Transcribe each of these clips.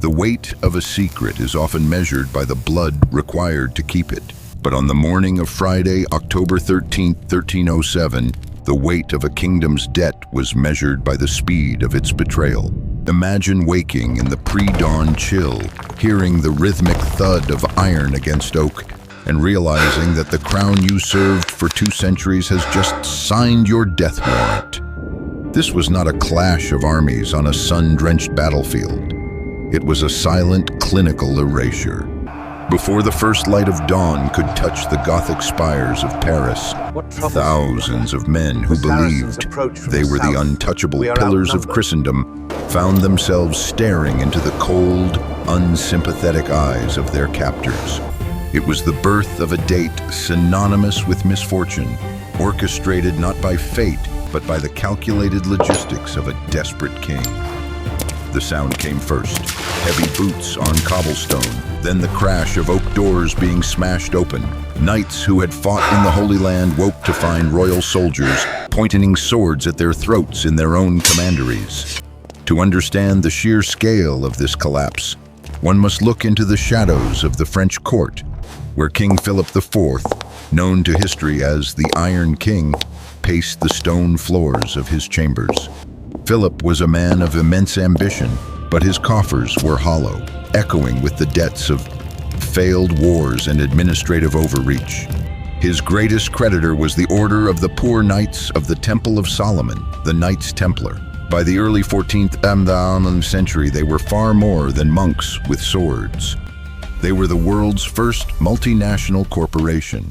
The weight of a secret is often measured by the blood required to keep it. But on the morning of Friday, October 13, 1307, the weight of a kingdom's debt was measured by the speed of its betrayal. Imagine waking in the pre-dawn chill, hearing the rhythmic thud of iron against oak, and realizing that the crown you served for 2 centuries has just signed your death warrant. This was not a clash of armies on a sun-drenched battlefield. It was a silent, clinical erasure. Before the first light of dawn could touch the Gothic spires of Paris, thousands of men who believed they were the untouchable pillars of Christendom found themselves staring into the cold, unsympathetic eyes of their captors. It was the birth of a date synonymous with misfortune, orchestrated not by fate, but by the calculated logistics of a desperate king. The sound came first, heavy boots on cobblestone, then the crash of oak doors being smashed open. Knights who had fought in the Holy Land woke to find royal soldiers pointing swords at their throats in their own commanderies. To understand the sheer scale of this collapse, one must look into the shadows of the French court, where King Philip IV, known to history as the Iron King, paced the stone floors of his chambers. Philip was a man of immense ambition, but his coffers were hollow, echoing with the debts of failed wars and administrative overreach. His greatest creditor was the Order of the Poor Knights of the Temple of Solomon, the Knights Templar. By the early 14th century, they were far more than monks with swords. They were the world's first multinational corporation.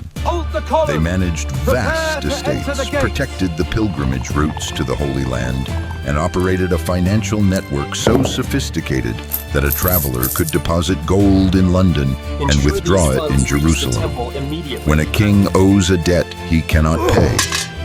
They managed vast estates, protected the pilgrimage routes to the Holy Land, and operated a financial network so sophisticated that a traveler could deposit gold in London and withdraw it in Jerusalem. When a king owes a debt he cannot pay,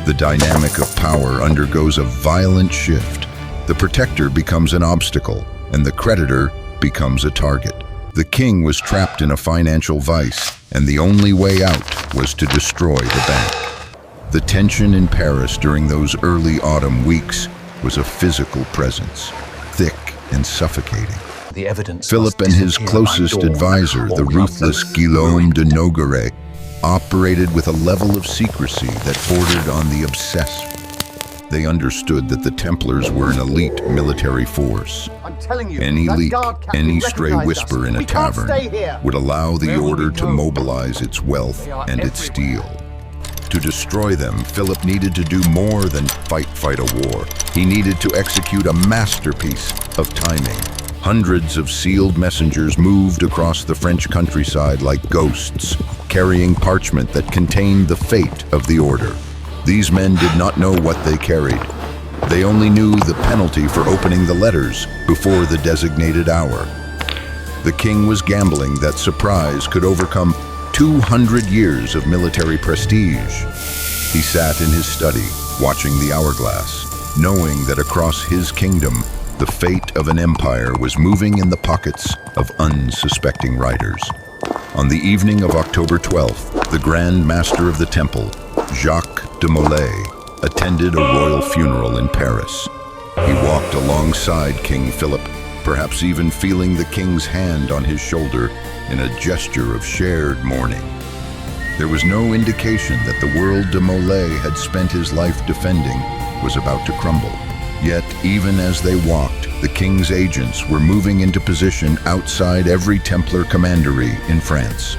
the dynamic of power undergoes a violent shift. The protector becomes an obstacle, and the creditor becomes a target. The king was trapped in a financial vice, and the only way out was to destroy the bank. The tension in Paris during those early autumn weeks was a physical presence, thick and suffocating. The evidence Philip and his closest advisor, the ruthless Guillaume de Nogaret, operated with a level of secrecy that bordered on the obsessive. They understood that the Templars were an elite military force. Any leak, any stray whisper in a tavern would allow the order to mobilize its wealth and its steel. To destroy them, Philip needed to do more than fight a war. He needed to execute a masterpiece of timing. Hundreds of sealed messengers moved across the French countryside like ghosts, carrying parchment that contained the fate of the order. These men did not know what they carried. They only knew the penalty for opening the letters before the designated hour. The king was gambling that surprise could overcome 200 years of military prestige. He sat in his study, watching the hourglass, knowing that across his kingdom, the fate of an empire was moving in the pockets of unsuspecting riders. On the evening of October 12th, the Grand Master of the Temple, Jacques de Molay, attended a royal funeral in Paris. He walked alongside King Philip, perhaps even feeling the king's hand on his shoulder in a gesture of shared mourning. There was no indication that the world de Molay had spent his life defending was about to crumble. Yet, even as they walked, the king's agents were moving into position outside every Templar commandery in France.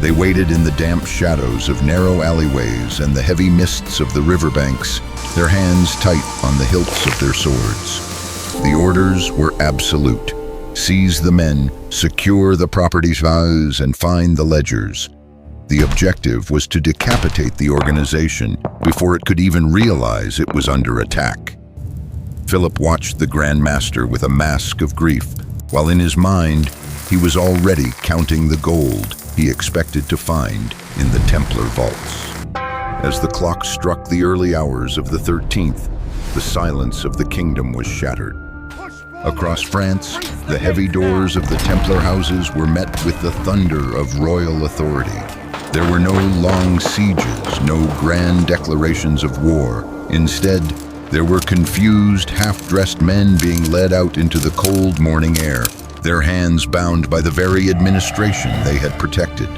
They waited in the damp shadows of narrow alleyways and the heavy mists of the riverbanks, their hands tight on the hilts of their swords. The orders were absolute. Seize the men, secure the property's values, and find the ledgers. The objective was to decapitate the organization before it could even realize it was under attack. Philip watched the Grand Master with a mask of grief, while in his mind, he was already counting the gold he expected to find in the Templar vaults. As the clock struck the early hours of the 13th, the silence of the kingdom was shattered. Across France, the heavy doors of the Templar houses were met with the thunder of royal authority. There were no long sieges, no grand declarations of war. Instead, there were confused, half-dressed men being led out into the cold morning air, their hands bound by the very administration they had protected.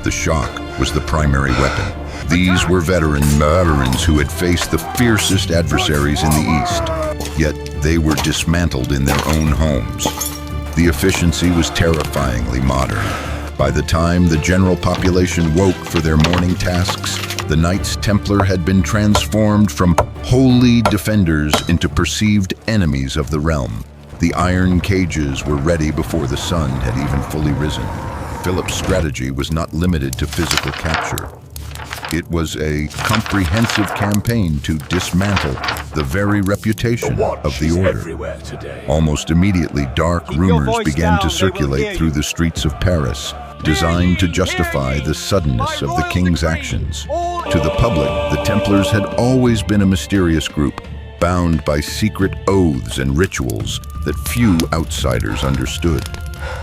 The shock was the primary weapon. These were veterans who had faced the fiercest adversaries in the East, yet they were dismantled in their own homes. The efficiency was terrifyingly modern. By the time the general population woke for their morning tasks, the Knights Templar had been transformed from holy defenders into perceived enemies of the realm. The iron cages were ready before the sun had even fully risen. Philip's strategy was not limited to physical capture. It was a comprehensive campaign to dismantle the very reputation of the Order. Almost immediately, dark rumors began to circulate through the streets of Paris, designed to justify the suddenness of the king's actions. To the public, the Templars had always been a mysterious group, bound by secret oaths and rituals that few outsiders understood.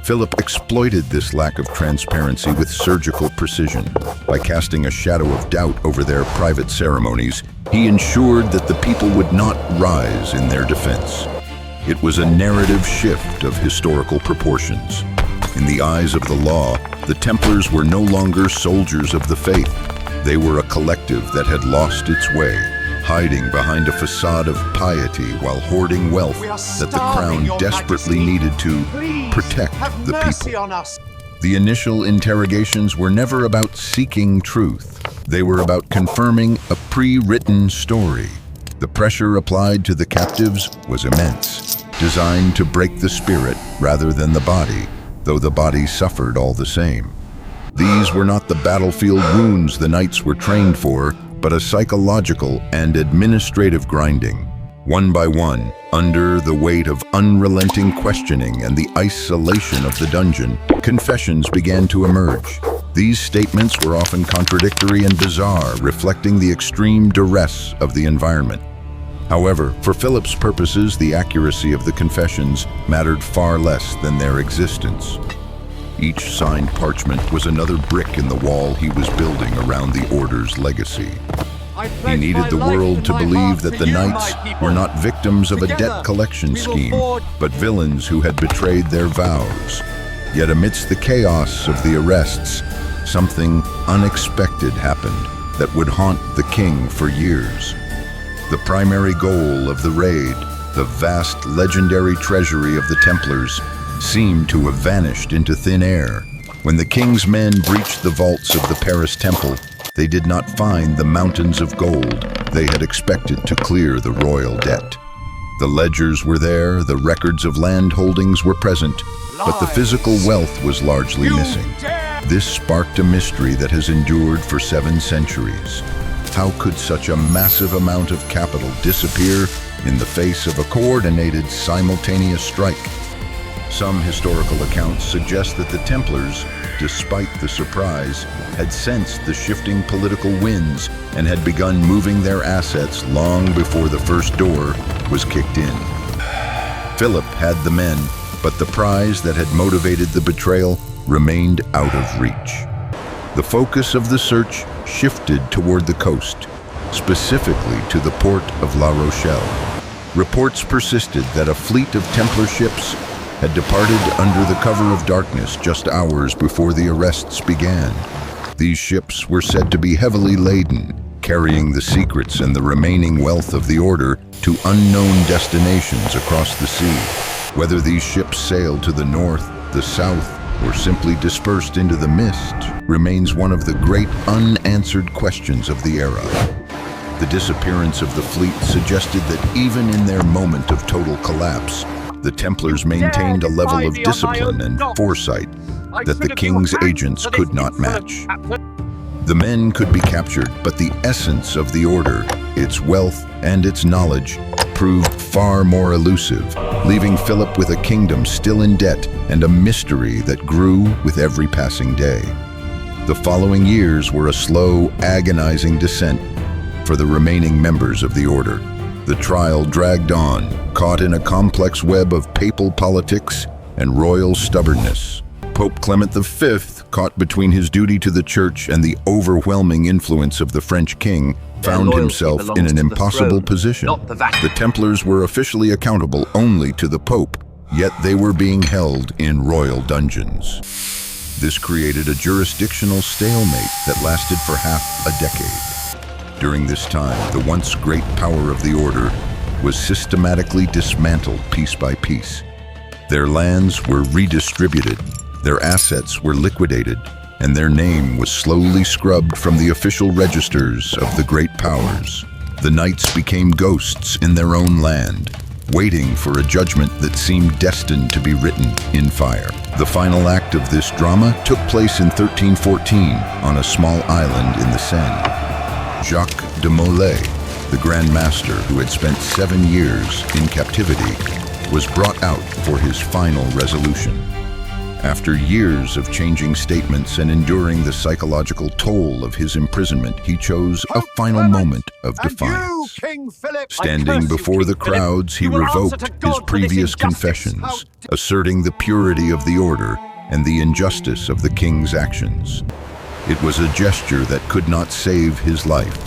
Philip exploited this lack of transparency with surgical precision. By casting a shadow of doubt over their private ceremonies, he ensured that the people would not rise in their defense. It was a narrative shift of historical proportions. In the eyes of the law, the Templars were no longer soldiers of the faith. They were a collective that had lost its way, hiding behind a facade of piety while hoarding wealth that the crown desperately needed to protect the people. The initial interrogations were never about seeking truth. They were about confirming a pre-written story. The pressure applied to the captives was immense, designed to break the spirit rather than the body, though the body suffered all the same. These were not the battlefield wounds the knights were trained for, but a psychological and administrative grinding. One by one, under the weight of unrelenting questioning and the isolation of the dungeon, confessions began to emerge. These statements were often contradictory and bizarre, reflecting the extreme duress of the environment. However, for Philip's purposes, the accuracy of the confessions mattered far less than their existence. Each signed parchment was another brick in the wall he was building around the Order's legacy. He needed the world to believe that the knights were not victims of a debt collection scheme, but villains who had betrayed their vows. Yet amidst the chaos of the arrests, something unexpected happened that would haunt the king for years. The primary goal of the raid, the vast legendary treasury of the Templars, seemed to have vanished into thin air. When the king's men breached the vaults of the Paris temple, they did not find the mountains of gold they had expected to clear the royal debt. The ledgers were there, the records of land holdings were present, but the physical wealth was largely missing. This sparked a mystery that has endured for 7 centuries. How could such a massive amount of capital disappear in the face of a coordinated, simultaneous strike? Some historical accounts suggest that the Templars, despite the surprise, had sensed the shifting political winds and had begun moving their assets long before the first door was kicked in. Philip had the men, but the prize that had motivated the betrayal remained out of reach. The focus of the search shifted toward the coast, specifically to the port of La Rochelle. Reports persisted that a fleet of Templar ships had departed under the cover of darkness just hours before the arrests began. These ships were said to be heavily laden, carrying the secrets and the remaining wealth of the Order to unknown destinations across the sea. Whether these ships sailed to the north, the south, or simply dispersed into the mist remains one of the great unanswered questions of the era. The disappearance of the fleet suggested that even in their moment of total collapse, the Templars maintained a level of discipline and foresight that the king's agents could not match. The men could be captured, but the essence of the Order, its wealth and its knowledge, proved far more elusive, leaving Philip with a kingdom still in debt and a mystery that grew with every passing day. The following years were a slow, agonizing descent for the remaining members of the Order. The trial dragged on, caught in a complex web of papal politics and royal stubbornness. Pope Clement V, caught between his duty to the Church and the overwhelming influence of the French king, found himself in an impossible position. The Templars were officially accountable only to the Pope, yet they were being held in royal dungeons. This created a jurisdictional stalemate that lasted for half a decade. During this time, the once great power of the order was systematically dismantled piece by piece. Their lands were redistributed, their assets were liquidated, and their name was slowly scrubbed from the official registers of the great powers. The knights became ghosts in their own land, waiting for a judgment that seemed destined to be written in fire. The final act of this drama took place in 1314 on a small island in the Seine. Jacques de Molay, the Grand Master who had spent 7 years in captivity, was brought out for his final resolution. After years of changing statements and enduring the psychological toll of his imprisonment, he chose a final moment of defiance. Standing before the crowds, he revoked his previous confessions, asserting the purity of the order and the injustice of the king's actions. It was a gesture that could not save his life,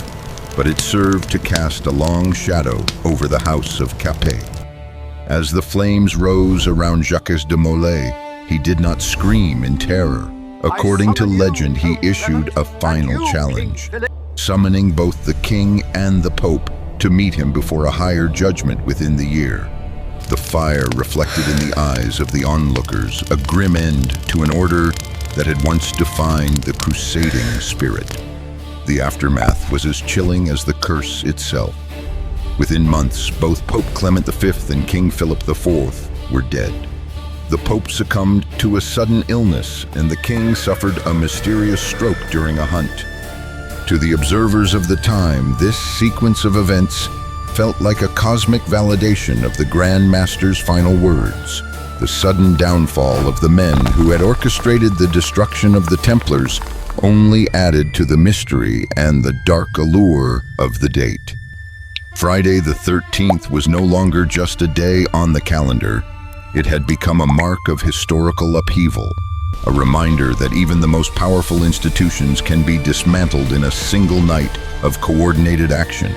but it served to cast a long shadow over the house of Capet. As the flames rose around Jacques de Molay, he did not scream in terror. According to legend, he issued a final challenge, summoning both the king and the pope to meet him before a higher judgment within the year. The fire reflected in the eyes of the onlookers a grim end to an order that had once defined the crusading spirit. The aftermath was as chilling as the curse itself. Within months, both Pope Clement V and King Philip IV were dead. The Pope succumbed to a sudden illness, and the King suffered a mysterious stroke during a hunt. To the observers of the time, this sequence of events felt like a cosmic validation of the Grand Master's final words. The sudden downfall of the men who had orchestrated the destruction of the Templars only added to the mystery and the dark allure of the date. Friday the 13th was no longer just a day on the calendar. It had become a mark of historical upheaval, a reminder that even the most powerful institutions can be dismantled in a single night of coordinated action.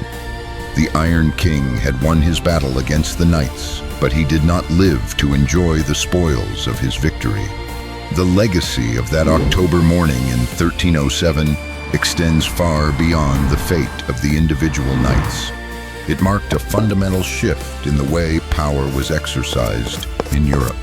The Iron King had won his battle against the Knights, but he did not live to enjoy the spoils of his victory. The legacy of that October morning in 1307 extends far beyond the fate of the individual knights. It marked a fundamental shift in the way power was exercised in Europe.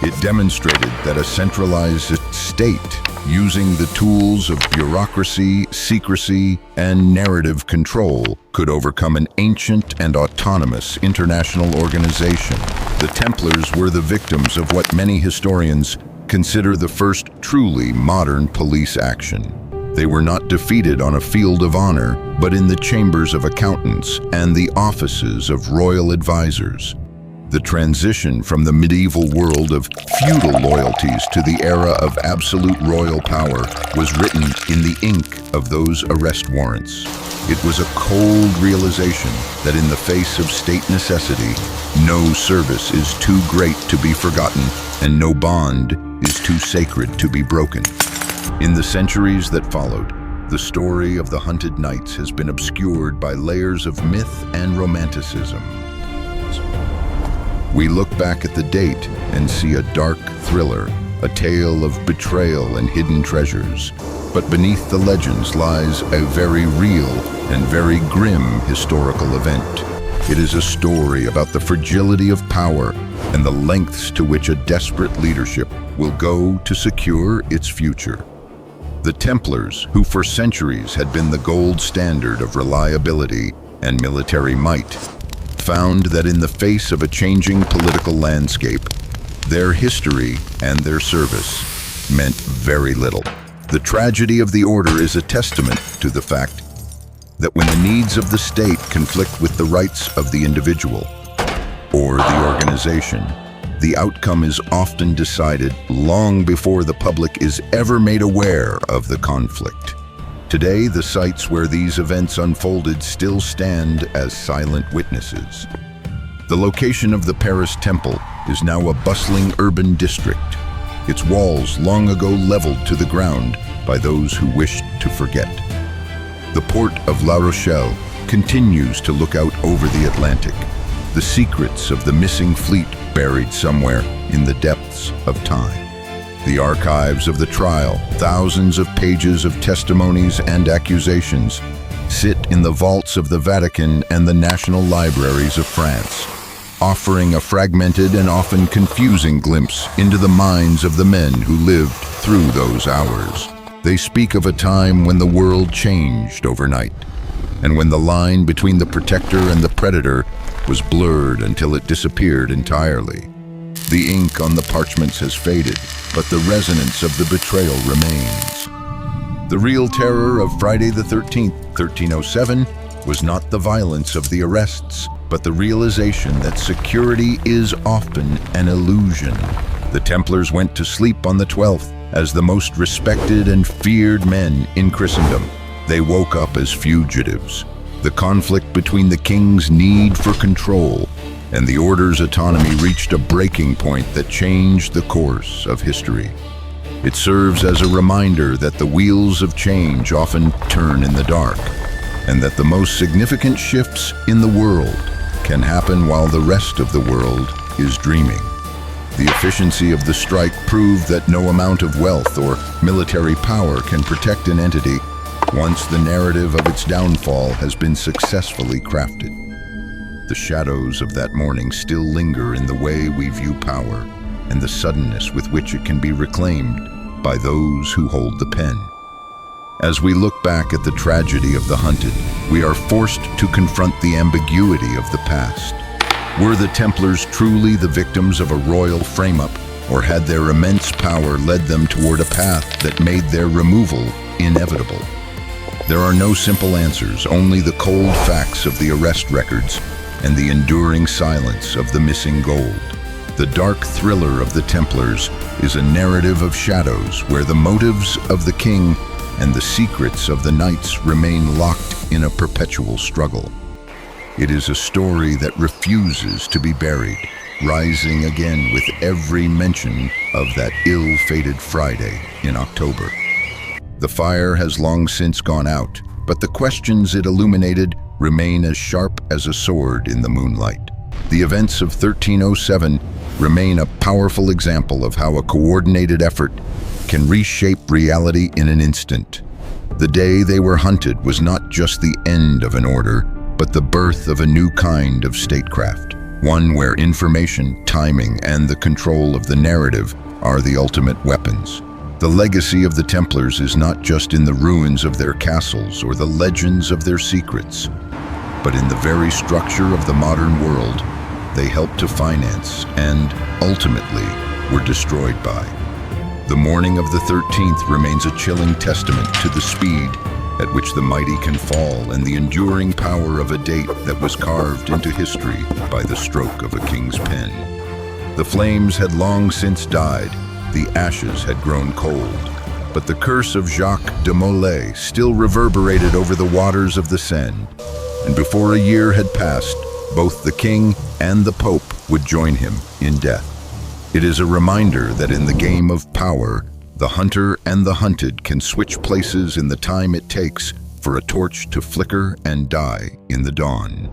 It demonstrated that a centralized state, using the tools of bureaucracy, secrecy, and narrative control, could overcome an ancient and autonomous international organization. The Templars were the victims of what many historians consider the first truly modern police action. They were not defeated on a field of honor, but in the chambers of accountants and the offices of royal advisors. The transition from the medieval world of feudal loyalties to the era of absolute royal power was written in the ink of those arrest warrants. It was a cold realization that in the face of state necessity, no service is too great to be forgotten, and no bond is too sacred to be broken. In the centuries that followed, the story of the hunted knights has been obscured by layers of myth and romanticism. We look back at the date and see a dark thriller, a tale of betrayal and hidden treasures. But beneath the legends lies a very real and very grim historical event. It is a story about the fragility of power and the lengths to which a desperate leadership will go to secure its future. The Templars, who for centuries had been the gold standard of reliability and military might, found that in the face of a changing political landscape, their history and their service meant very little. The tragedy of the order is a testament to the fact that when the needs of the state conflict with the rights of the individual or the organization, the outcome is often decided long before the public is ever made aware of the conflict. Today, the sites where these events unfolded still stand as silent witnesses. The location of the Paris Temple is now a bustling urban district, its walls long ago leveled to the ground by those who wished to forget. The port of La Rochelle continues to look out over the Atlantic. The secrets of the missing fleet buried somewhere in the depths of time. The archives of the trial, thousands of pages of testimonies and accusations, sit in the vaults of the Vatican and the national libraries of France, offering a fragmented and often confusing glimpse into the minds of the men who lived through those hours. They speak of a time when the world changed overnight, and when the line between the protector and the predator was blurred until it disappeared entirely. The ink on the parchments has faded, but the resonance of the betrayal remains. The real terror of Friday the 13th, 1307, was not the violence of the arrests, but the realization that security is often an illusion. The Templars went to sleep on the 12th as the most respected and feared men in Christendom. They woke up as fugitives. The conflict between the king's need for control and the order's autonomy reached a breaking point that changed the course of history. It serves as a reminder that the wheels of change often turn in the dark, and that the most significant shifts in the world can happen while the rest of the world is dreaming. The efficiency of the strike proved that no amount of wealth or military power can protect an entity once the narrative of its downfall has been successfully crafted. The shadows of that morning still linger in the way we view power and the suddenness with which it can be reclaimed by those who hold the pen. As we look back at the tragedy of the hunted, we are forced to confront the ambiguity of the past. Were the Templars truly the victims of a royal frame-up, or had their immense power led them toward a path that made their removal inevitable? There are no simple answers, only the cold facts of the arrest records and the enduring silence of the missing gold. The dark thriller of the Templars is a narrative of shadows where the motives of the king and the secrets of the knights remain locked in a perpetual struggle. It is a story that refuses to be buried, rising again with every mention of that ill-fated Friday in October. The fire has long since gone out, but the questions it illuminated remain as sharp as a sword in the moonlight. The events of 1307 remain a powerful example of how a coordinated effort can reshape reality in an instant. The day they were hunted was not just the end of an order, but the birth of a new kind of statecraft, one where information, timing, and the control of the narrative are the ultimate weapons. The legacy of the Templars is not just in the ruins of their castles or the legends of their secrets, but in the very structure of the modern world they helped to finance and, ultimately, were destroyed by. The morning of the 13th remains a chilling testament to the speed at which the mighty can fall and the enduring power of a date that was carved into history by the stroke of a king's pen. The flames had long since died, the ashes had grown cold, but the curse of Jacques de Molay still reverberated over the waters of the Seine, and before a year had passed, both the king and the pope would join him in death. It is a reminder that in the game of power, the hunter and the hunted can switch places in the time it takes for a torch to flicker and die in the dawn.